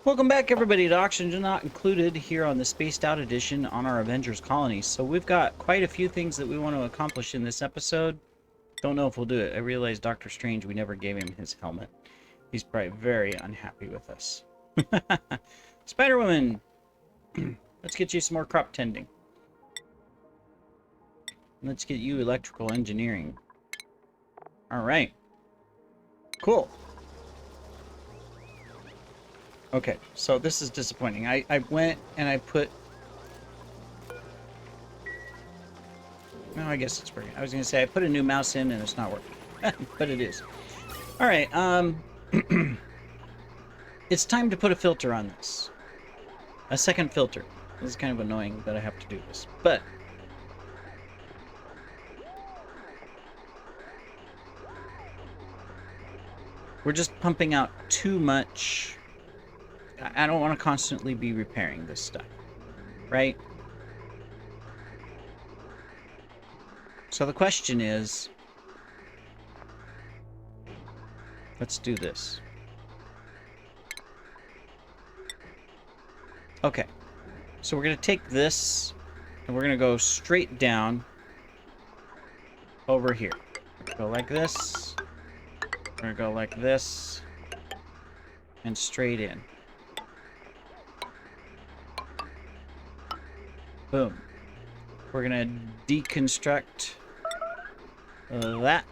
Welcome back, everybody, to Oxygen Not Included here on the Spaced Out Edition on our Avengers colony. So we've got quite a few things that we want to accomplish in this episode. Don't know if we'll do it. I realized Doctor Strange, we never gave him his helmet. He's probably very unhappy with us. Spider-Woman! Let's get you some more crop tending. Let's get you electrical engineering. Alright. Cool. Okay, so this is disappointing. I went and I put... No, I guess it's working. I was going to say I put a new mouse in and it's not working. But it is. Alright, it's time to put a filter on this. A second filter. This is kind of annoying that I have to do this. But... we're just pumping out too much... I don't want to constantly be repairing this stuff, right? So the question is, let's do this. Okay, so we're going to take this and we're going to go straight down over here. Go like this. We're going to go like this and straight in. Boom. We're gonna deconstruct that,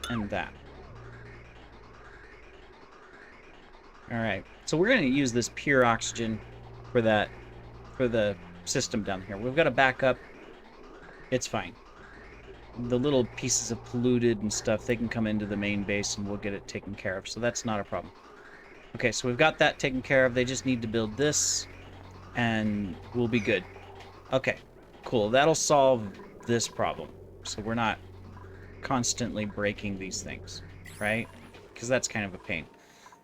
and that. Alright, so we're gonna use this pure oxygen for that, for the system down here. We've got a backup. It's fine. The little pieces of polluted and stuff, they can come into the main base and we'll get it taken care of, so that's not a problem. Okay, so we've got that taken care of. They just need to build this. And we'll be good. Okay, cool. That'll solve this problem. So we're not constantly breaking these things, right? Because that's kind of a pain.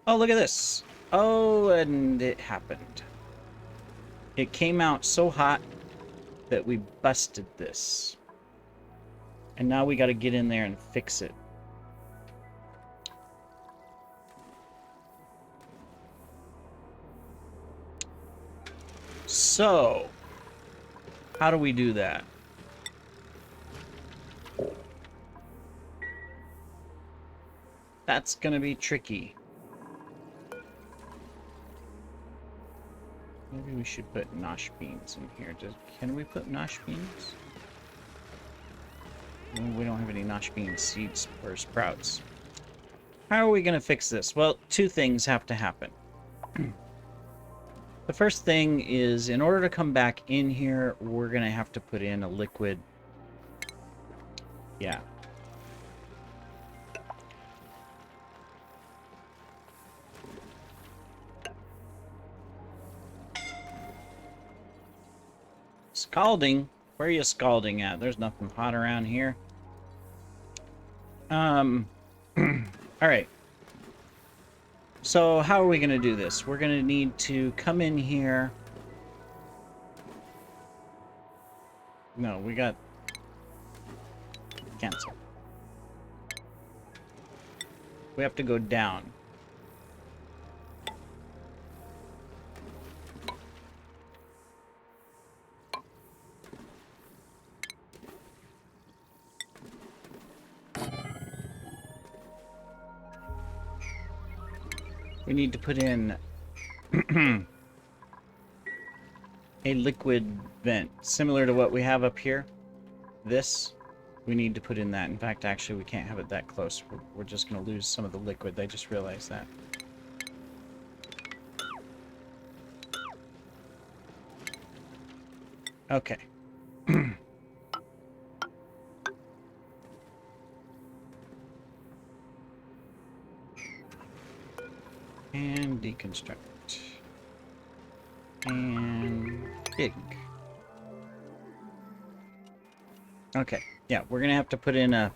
Oh, look at this. Oh, and it happened. It came out so hot that we busted this. And now we got to get in there and fix it. So, how do we do that? That's gonna be tricky. Maybe we should put nosh beans in here. Can we put nosh beans? We don't have any nosh bean seeds or sprouts. How are we gonna fix this? Well, two things have to happen. The first thing is, in order to come back in here, we're going to have to put in a liquid. Yeah. Scalding? Where are you scalding at? There's nothing hot around here. Alright. So, how are we going to do this? We're going to need to come in here. No, we got... cancel. We have to go down. We need to put in a liquid vent, similar to what we have up here. This, we need to put in that. In fact, actually, we can't have it that close. We're just going to lose some of the liquid. I just realized that. Okay. And deconstruct. And dig. Okay, yeah, we're gonna have to put in a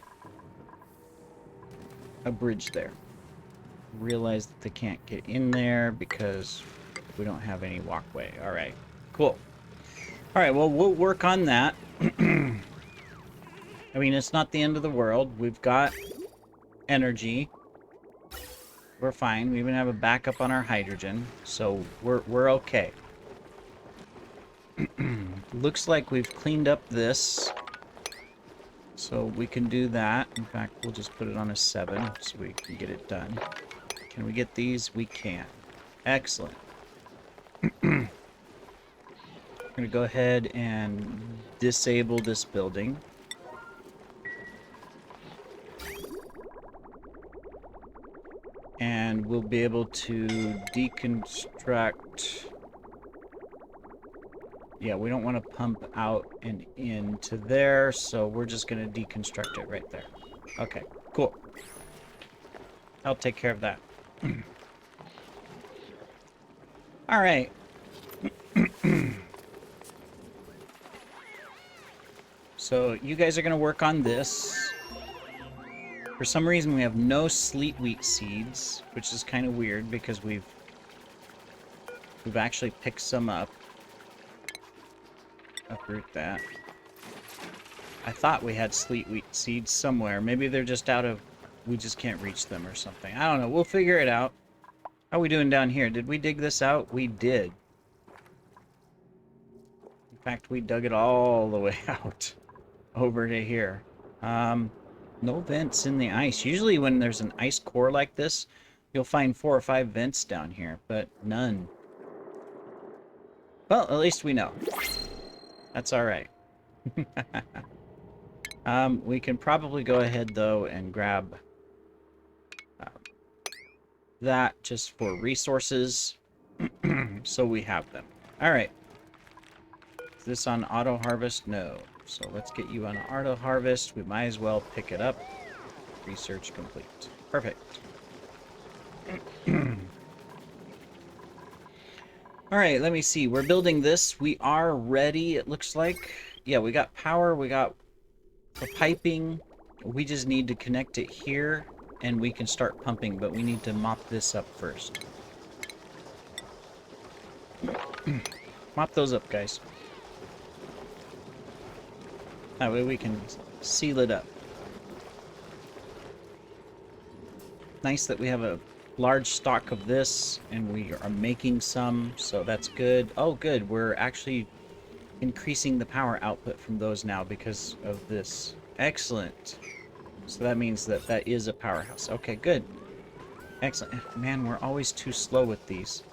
bridge there. Realize that they can't get in there because we don't have any walkway. Alright, cool. Alright, well, we'll work on that. I mean, it's not the end of the world. We've got energy. We're fine. We even have a backup on our hydrogen, so we're okay. Looks like we've cleaned up this, so we can do that. In fact, we'll just put it on a 7 so we can get it done. Can we get these? We can. Excellent. I'm going to go ahead and disable this building. And we'll be able to deconstruct. Yeah, we don't want to pump out and into there, so we're just going to deconstruct it right there. Okay, cool. I'll take care of that. All right. So you guys are going to work on this. For some reason, we have no sleet wheat seeds, which is kind of weird because we've actually picked some up. Uproot that. I thought we had sleet wheat seeds somewhere. Maybe they're just out of... We just can't reach them or something. I don't know. We'll figure it out. How are we doing down here? Did we dig this out? We did. In fact, we dug it all the way out over to here. No vents in the ice. Usually when there's an ice core like this, you'll find 4 or 5 vents down here, but none. Well, at least we know. That's all right. We can probably go ahead, though, and grab that just for resources, so we have them. All right. Is this on auto harvest? No. So let's get you on auto harvest. We might as well pick it up. Research complete. Perfect. All right, let me see. We're building this. We are ready, it looks like. Yeah, we got power. We got the piping. We just need to connect it here, and we can start pumping, but we need to mop this up first. Mop those up, guys. That way we can seal it up. Nice that we have a large stock of this, and we are making some, so that's good. Oh, good. We're actually increasing the power output from those now because of this. Excellent. So that means that that is a powerhouse. Okay, good. Excellent. Man, we're always too slow with these.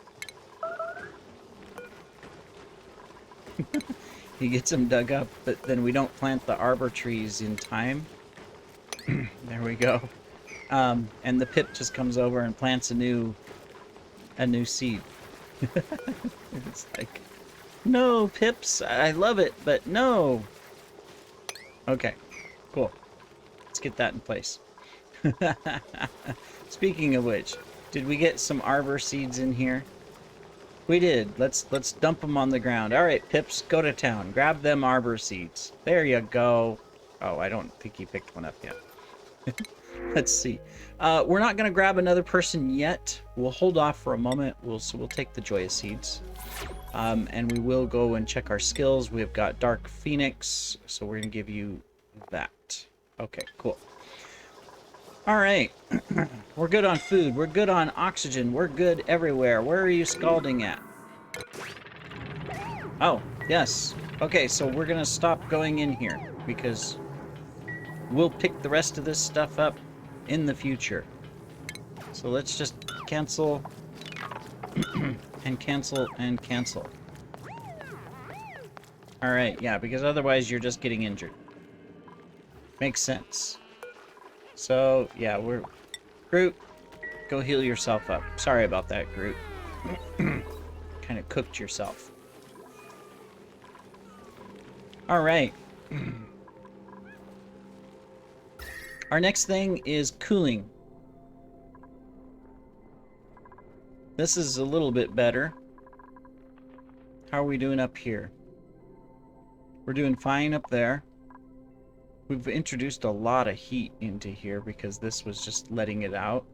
He gets them dug up, but then we don't plant the arbor trees in time. There we go. And the pip just comes over and plants a new seed. It's like, no, pips, I love it, but no. Okay, cool. Let's get that in place. Speaking of which, did we get some arbor seeds in here? We did. Let's dump them on the ground. All right, pips, go to town. Grab them arbor seeds. There you go. Oh, I don't think he picked one up yet. Let's see. We're not going to grab another person yet. We'll hold off for a moment. We'll take the Joya seeds. And we will go and check our skills. We've got Dark Phoenix, so we're going to give you that. Okay, cool. All right. We're good on food. We're good on oxygen. We're good everywhere. Where are you scalding at? Oh, yes. Okay, so we're going to stop going in here because we'll pick the rest of this stuff up in the future. So let's just cancel and cancel and cancel. All right, yeah, because otherwise you're just getting injured. Makes sense. So, yeah, we're... Groot, go heal yourself up. Sorry about that, Groot. Kind of cooked yourself. All right. Our next thing is cooling. This is a little bit better. How are we doing up here? We're doing fine up there. We've introduced a lot of heat into here because this was just letting it out.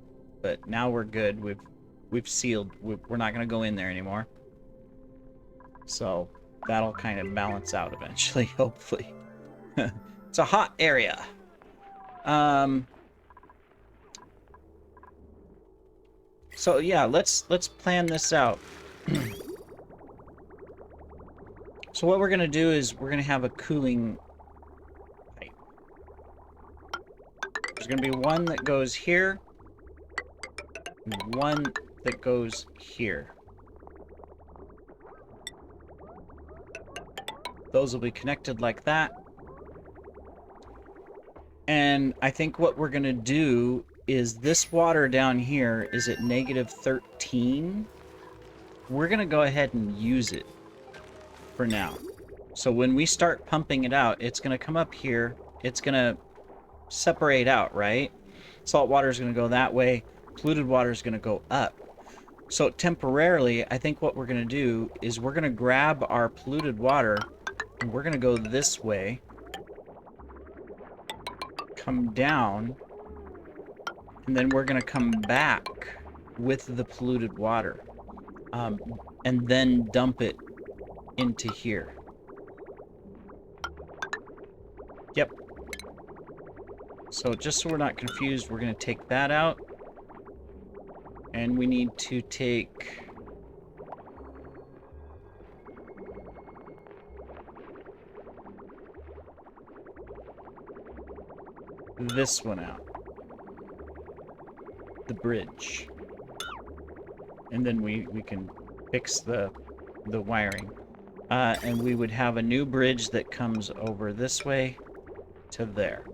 But now we're good. We've sealed. We're not going to go in there anymore. So that'll kind of balance out eventually, hopefully. It's a hot area. So yeah, let's plan this out. So what we're gonna do is we're gonna have a cooling pipe. There's gonna be one that goes here, and one that goes here. Those will be connected like that. And I think what we're gonna do is this water down here is at -13. We're gonna go ahead and use it for now. So when we start pumping it out, it's gonna come up here. It's gonna separate out, right? Salt water is gonna go that way. Polluted water is gonna go up. So temporarily, I think what we're gonna do is we're gonna grab our polluted water and we're gonna go this way. Come down, and then we're gonna come back with the polluted water, and then dump it into here. Yep. So just so we're not confused, we're gonna take that out, and we need to take this one out. The bridge. And then we can fix the wiring. And we would have a new bridge that comes over this way to there.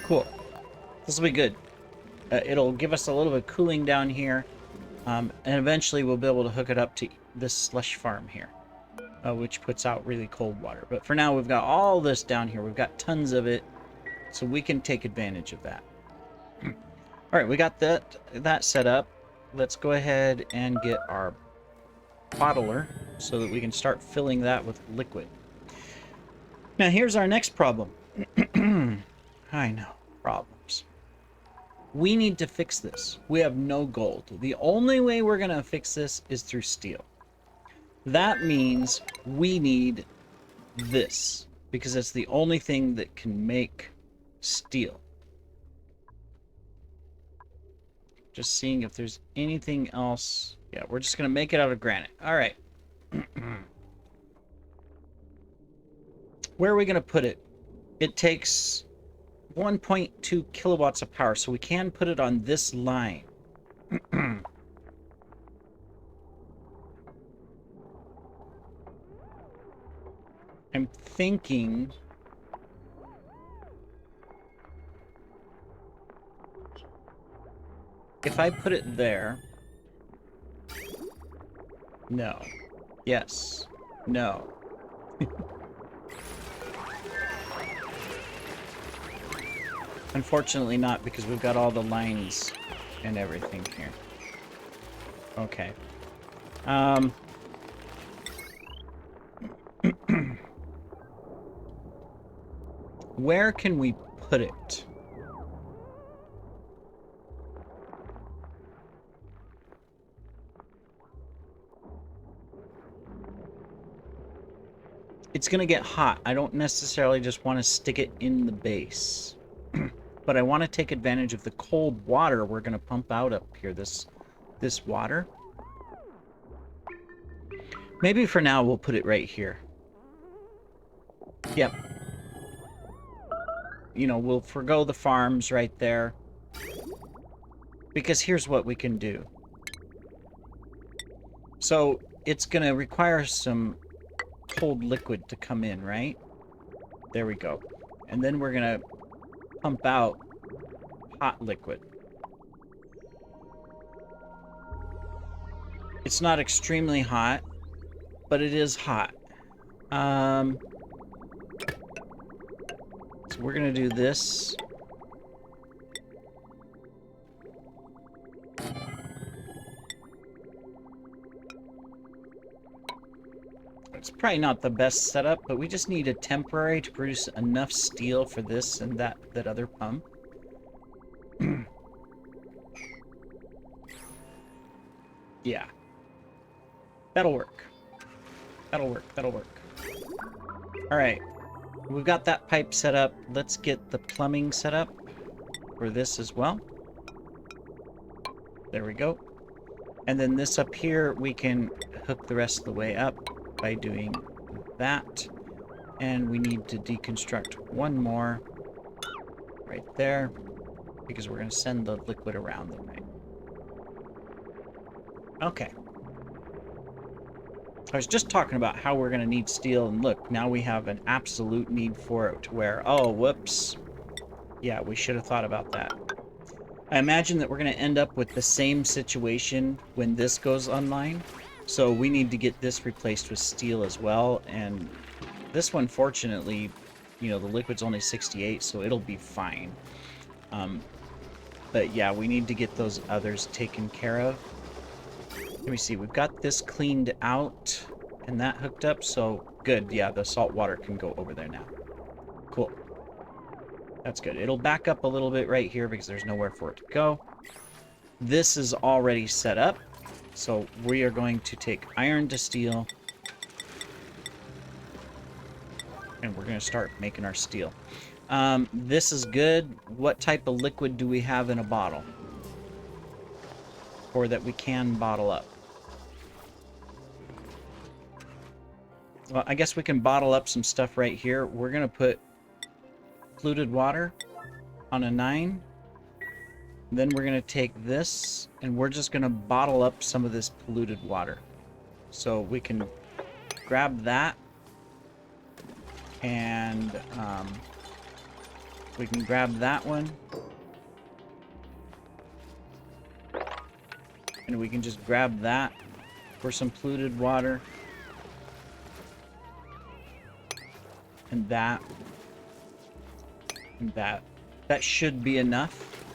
Cool. This will be good. It'll give us a little bit of cooling down here. And eventually we'll be able to hook it up to this slush farm here. Which puts out really cold water. But for now, we've got all this down here. We've got tons of it, so we can take advantage of that. All right, we got that set up. Let's go ahead and get our bottler so that we can start filling that with liquid. Now, here's our next problem. I know, problems. We need to fix this. We have no gold. The only way we're going to fix this is through steel. That means we need this, because it's the only thing that can make steel. Just seeing if there's anything else. Yeah, we're just going to make it out of granite. All right. Where are we going to put it? It takes 1.2 kilowatts of power, so we can put it on this line. I'm thinking if I put it there. No. Yes. No. Unfortunately not, because we've got all the lines and everything here. Okay. Where can we put it? It's gonna get hot. I don't necessarily just want to stick it in the base. But I want to take advantage of the cold water we're gonna pump out up here, this water. Maybe for now we'll put it right here. Yep. You know, we'll forgo the farms right there. Because here's what we can do. So, it's going to require some cold liquid to come in, right? There we go. And then we're going to pump out hot liquid. It's not extremely hot, but it is hot. So we're gonna do this. It's probably not the best setup, but we just need a temporary to produce enough steel for this and that other pump. Yeah. That'll work. That'll work. That'll work. All right. We've got that pipe set up. Let's get the plumbing set up. for this as well. There we go. And then this up here, we can hook the rest of the way up by doing that. And we need to deconstruct one more right there, because we're going to send the liquid around the way. Okay. I was just talking about how we're going to need steel, and look, now we have an absolute need for it to where, oh, whoops. Yeah, we should have thought about that. I imagine that we're going to end up with the same situation when this goes online. So we need to get this replaced with steel as well. And this one, fortunately, you know, the liquid's only 68, so it'll be fine. But yeah, we need to get those others taken care of. Let me see, we've got this cleaned out and that hooked up, so good. Yeah, the salt water can go over there now. Cool. That's good. It'll back up a little bit right here because there's nowhere for it to go. This is already set up, so we are going to take iron to steel, and we're going to start making our steel. This is good. What type of liquid do we have in a bottle? Or that we can bottle up? Well, I guess we can bottle up some stuff right here. We're going to put fluted water on a 9. Then we're going to take this, and we're just going to bottle up some of this polluted water. So we can grab that, and we can grab that one. And we can just grab that for some polluted water. And that. And that. That should be enough.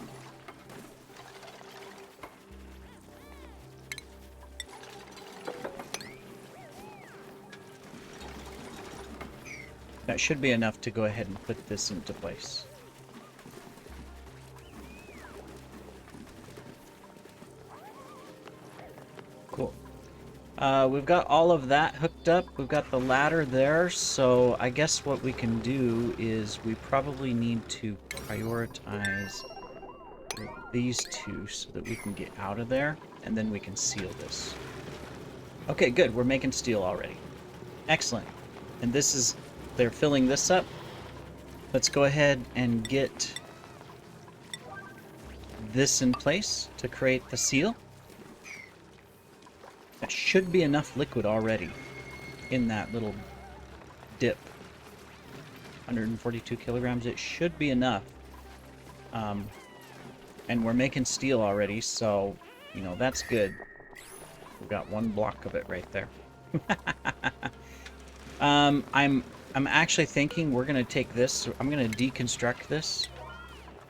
That should be enough to go ahead and put this into place. Cool. We've got all of that hooked up. We've got the ladder there, so I guess what we can do is we probably need to prioritize these two so that we can get out of there, and then we can seal this. Okay, good. We're making steel already. Excellent. And this is... they're filling this up. Let's go ahead and get this in place to create the seal. That should be enough liquid already in that little dip. 142 kilograms. It should be enough. And we're making steel already, so, you know, that's good. We've got one block of it right there. I'm actually thinking we're going to take this, I'm going to deconstruct this,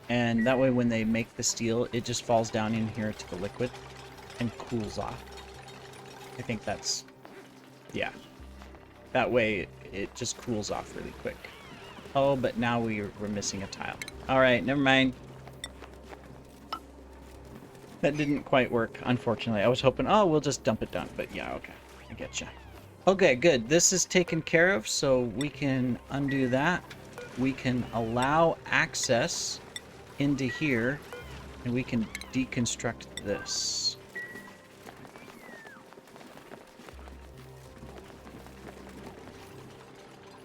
and that way when they make the steel, it just falls down in here to the liquid and cools off. I think that's, yeah. That way it just cools off really quick. Oh, but now we're missing a tile. Alright, never mind. That didn't quite work, unfortunately. I was hoping, oh, we'll just dump it down, but yeah, okay. I getcha. Okay, good. This is taken care of, so we can undo that. We can allow access into here, and we can deconstruct this.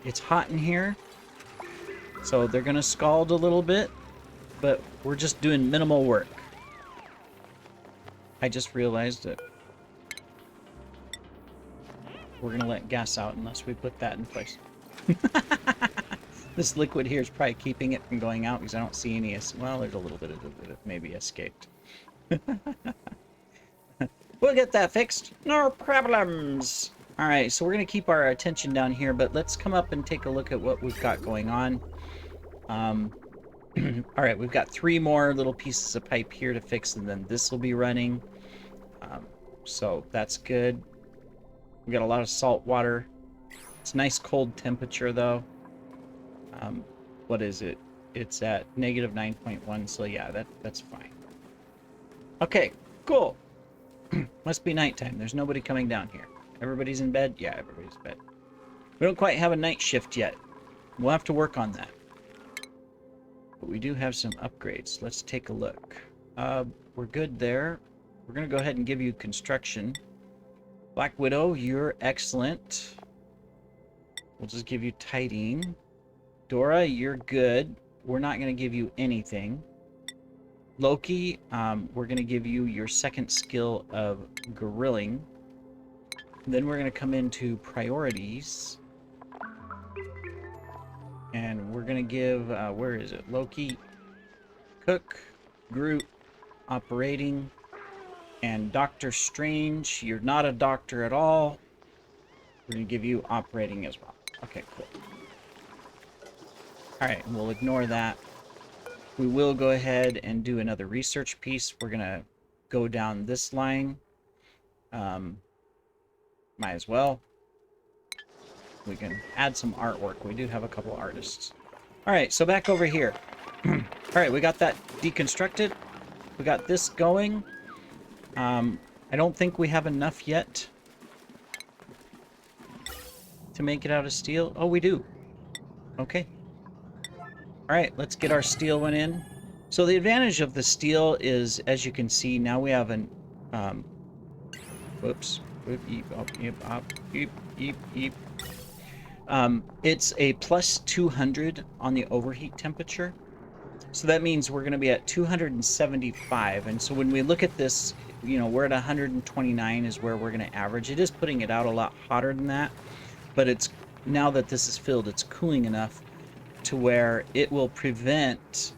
It's hot in here, so they're going to scald a little bit, but we're just doing minimal work. I just realized that we're going to let gas out unless we put that in place. This liquid here is probably keeping it from going out because I don't see any... well, there's a little bit of it maybe escaped. We'll get that fixed. No problems. Alright, so we're going to keep our attention down here, but let's come up and take a look at what we've got going on. Alright, we've got 3 more little pieces of pipe here to fix, and then this will be running. So that's good. We got a lot of salt water. It's nice cold temperature though. What is it? It's at negative 9.1, so yeah, that's fine. Okay, cool. Must be nighttime. There's nobody coming down here. Everybody's in bed? Yeah, everybody's in bed. We don't quite have a night shift yet. We'll have to work on that. But we do have some upgrades. Let's take a look. We're good there. We're going to go ahead and give you construction. Black Widow, you're excellent. We'll just give you tidying. Dora, you're good. We're not going to give you anything. Loki, we're going to give you your second skill of grilling. Then we're going to come into priorities. And we're going to give, where is it? Loki, cook, Groot, operating, and Doctor Strange. You're not a doctor at all. We're going to give you operating as well. Okay, cool. Alright, we'll ignore that. We will go ahead and do another research piece. We're going to go down this line. Might as well. We can add some artwork. We do have a couple artists. Alright, so back over here. Alright, we got that deconstructed. We got this going. I don't think we have enough yet to make it out of steel. Oh, we do. Okay. Alright, let's get our steel one in. So the advantage of the steel is, as you can see, now we have an... whoops. It's a plus 200 on the overheat temperature. So that means we're going to be at 275. And so when we look at this, you know, we're at 129 is where we're going to average. It is putting it out a lot hotter than that. But it's now that this is filled, it's cooling enough to where it will prevent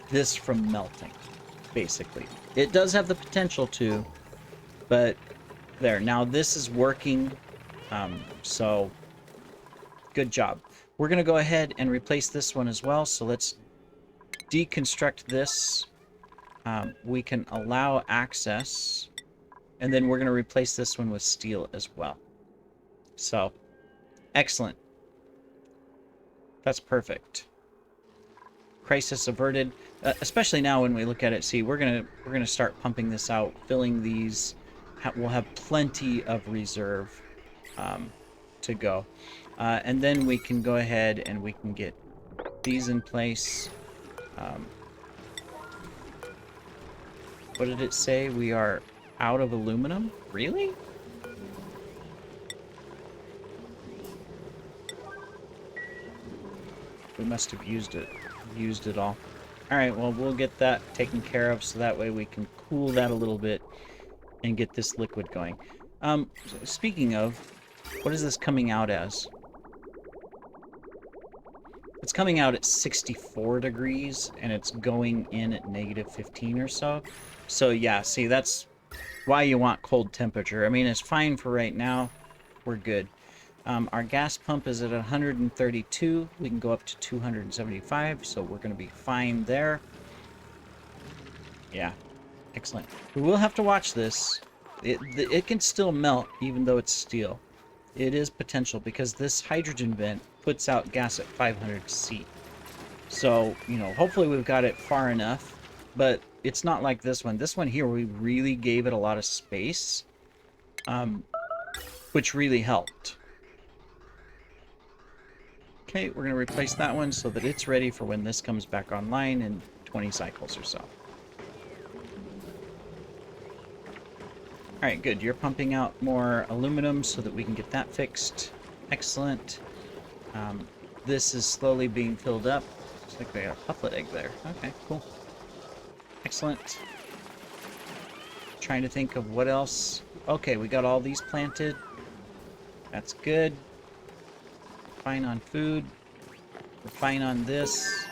this from melting, basically. It does have the potential to, but there. Now this is working, so good job. We're going to go ahead and replace this one as well, so let's deconstruct this. We can allow access, and then we're going to replace this one with steel as well. So, excellent. That's perfect. Crisis averted. Especially now when we look at it, see, we're gonna start pumping this out, filling these. We'll have plenty of reserve to go, and then we can go ahead and we can get these in place. What did it say? We are out of aluminum? Really? We must have used it all. Alright, well, we'll get that taken care of so that way we can cool that a little bit and get this liquid going. Speaking of, what is this coming out as? It's coming out at 64 degrees, and it's going in at negative 15 or so. So, yeah, see, that's why you want cold temperature. I mean, it's fine for right now. We're good. Our gas pump is at 132. We can go up to 275, so we're going to be fine there. Yeah, excellent. We will have to watch this. It can still melt, even though it's steel. It is potential, because this hydrogen vent puts out gas at 500 C. So, you know, hopefully we've got it far enough, but it's not like this one. This one here, we really gave it a lot of space, which really helped. Okay, we're going to replace that one so that it's ready for when this comes back online in 20 cycles or so. Alright, good. You're pumping out more aluminum so that we can get that fixed. Excellent. This is slowly being filled up. Looks like we got a pufflet egg there. Okay, cool. Excellent. Trying to think of what else. Okay, we got all these planted. That's good. Fine on food. We're fine on this.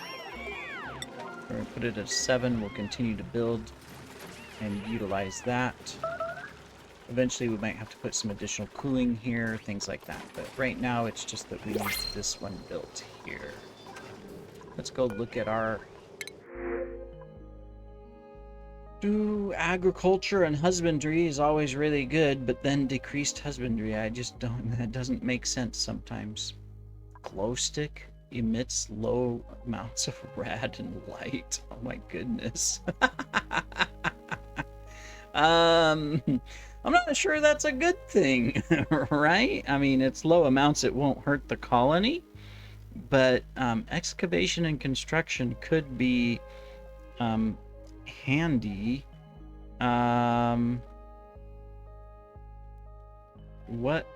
We're going to put it at 7. We'll continue to build and utilize that. Eventually we might have to put some additional cooling here, things like that. But right now it's just that we need this one built here. Let's go look at our... agriculture and husbandry is always really good, but then decreased husbandry, I just don't... That doesn't make sense sometimes. Glow stick emits low amounts of rad and light. Oh my goodness. I'm not sure that's a good thing, right? I mean, it's low amounts, it won't hurt the colony, but excavation and construction could be handy. What?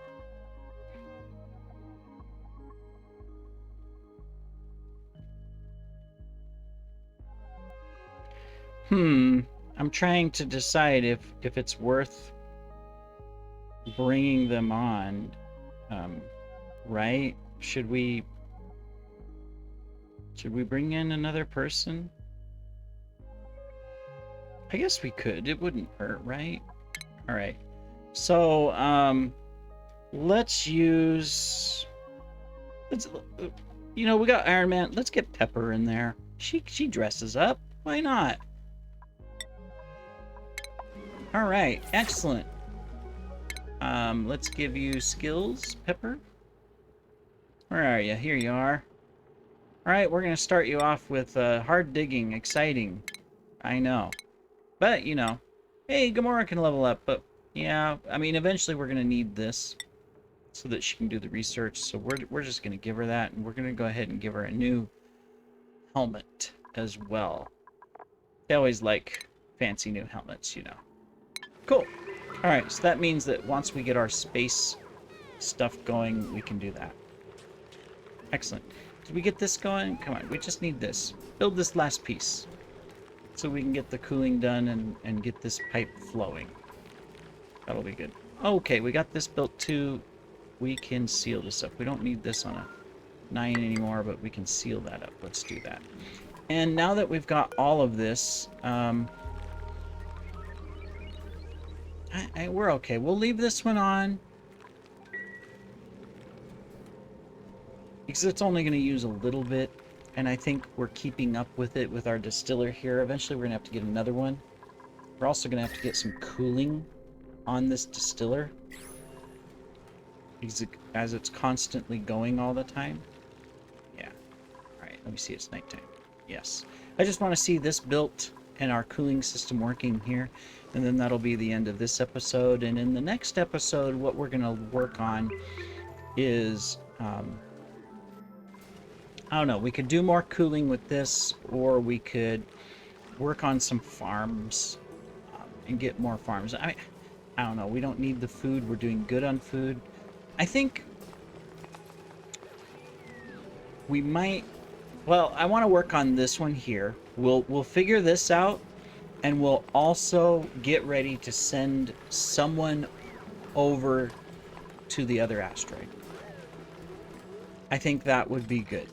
I'm trying to decide if it's worth bringing them on. Right? Should we bring in another person? I guess we could. It wouldn't hurt, right? All right. So, let's use. You know, we got Iron Man. Let's get Pepper in there. She dresses up. Why not? All right. Excellent. Let's give you skills, Pepper. Where are you? Here you are. All right, we're gonna start you off with hard digging, exciting. I know, but you know, hey, Gamora can level up. But yeah, I mean, eventually we're gonna need this so that she can do the research. So we're just gonna give her that, and we're gonna go ahead and give her a new helmet as well. They always like fancy new helmets, you know. Cool. All right, so that means that once we get our space stuff going, we can do that. Excellent. Did we get this going? Come on, we just need this. Build this last piece so we can get the cooling done and get this pipe flowing. That'll be good. Okay, we got this built too. We can seal this up. We don't need this on a 9 anymore, but we can seal that up. Let's do that. And now that we've got all of this, we're okay. We'll leave this one on, because it's only going to use a little bit, and I think we're keeping up with it with our distiller here. Eventually we're going to have to get another one. We're also going to have to get some cooling on this distiller, as it's constantly going all the time. Yeah. Alright, let me see, it's nighttime. Yes. I just want to see this built and our cooling system working here, and then that'll be the end of this episode. And in the next episode, what we're going to work on is... I don't know, we could do more cooling with this, or we could work on some farms and get more farms. I mean, I don't know, we don't need the food. We're doing good on food. I think we might... Well, I want to work on this one here. We'll figure this out, and we'll also get ready to send someone over to the other asteroid. I think that would be good.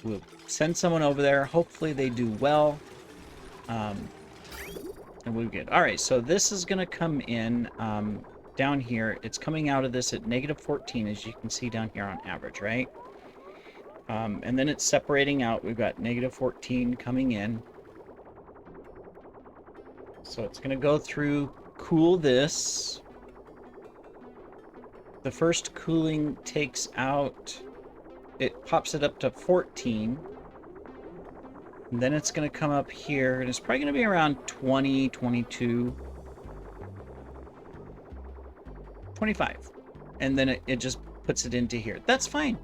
We'll send someone over there. Hopefully they do well. And we'll get... Alright, so this is going to come in down here. It's coming out of this at -14, as you can see down here on average, right? And then it's separating out. We've got -14 coming in. So it's going to go through, cool this. The first cooling takes out... It pops it up to 14. And then it's going to come up here, and it's probably going to be around 20, 22, 25. And then it just puts it into here. That's fine,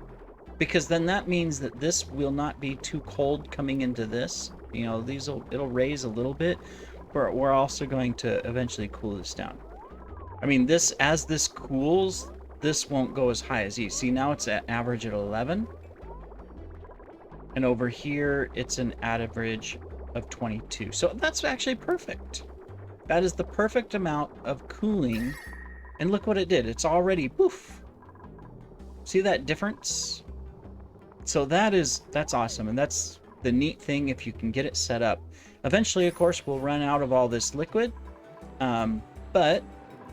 because then that means that this will not be too cold coming into this. You know, it'll raise a little bit, but we're also going to eventually cool this down. I mean, as this cools, this won't go as high as these. See, now it's at average at 11. And over here, it's an average of 22. So that's actually perfect. That is the perfect amount of cooling. And look what it did. It's already, poof. See that difference? So that's awesome. And that's the neat thing if you can get it set up. Eventually, of course, we'll run out of all this liquid. But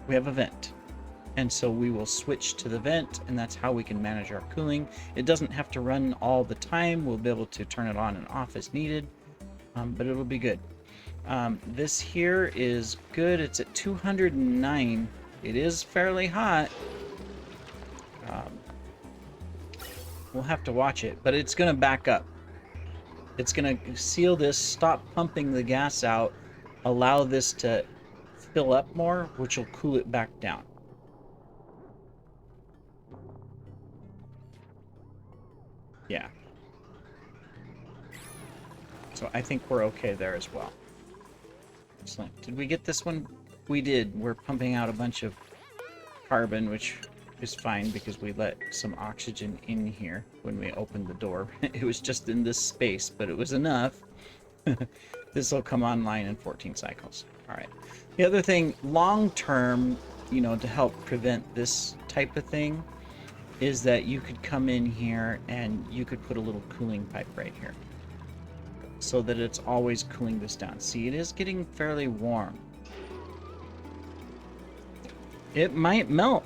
we have a vent. And so we will switch to the vent, and that's how we can manage our cooling. It doesn't have to run all the time. We'll be able to turn it on and off as needed, but it'll be good. This here is good. It's at 209. It is fairly hot. We'll have to watch it, but it's going to back up. It's going to seal this, stop pumping the gas out, allow this to fill up more, which will cool it back down. Yeah. So I think we're okay there as well. Excellent. Did we get this one? We did. We're pumping out a bunch of carbon, which is fine because we let some oxygen in here when we opened the door. It was just in this space, but it was enough. This will come online in 14 cycles. All right. The other thing, long term, you know, to help prevent this type of thing, is that you could come in here and you could put a little cooling pipe right here, so that it's always cooling this down. See, it is getting fairly warm. It might melt.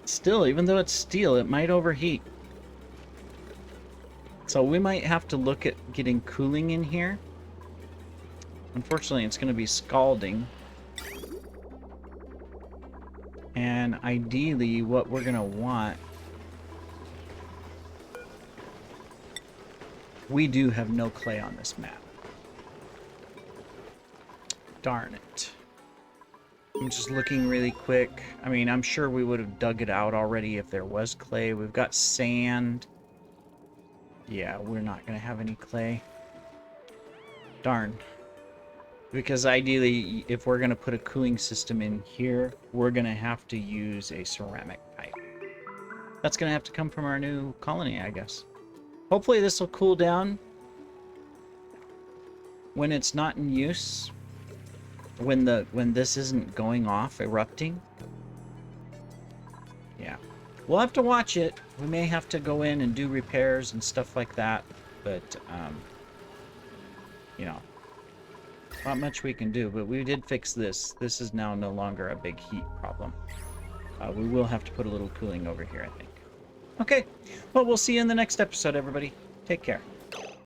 Still, even though it's steel, it might overheat. So we might have to look at getting cooling in here. Unfortunately, it's going to be scalding. And ideally, what we're going to want... We do have no clay on this map. Darn it. I'm just looking really quick. I mean, I'm sure we would have dug it out already if there was clay. We've got sand. Yeah, we're not going to have any clay. Darn. Because ideally, if we're going to put a cooling system in here, we're going to have to use a ceramic pipe. That's going to have to come from our new colony, I guess. Hopefully this will cool down when it's not in use. When this isn't going off, erupting. Yeah. We'll have to watch it. We may have to go in and do repairs and stuff like that. But, you know, not much we can do. But we did fix this. This is now no longer a big heat problem. We will have to put a little cooling over here, I think. Okay. Well, we'll see you in the next episode, everybody. Take care.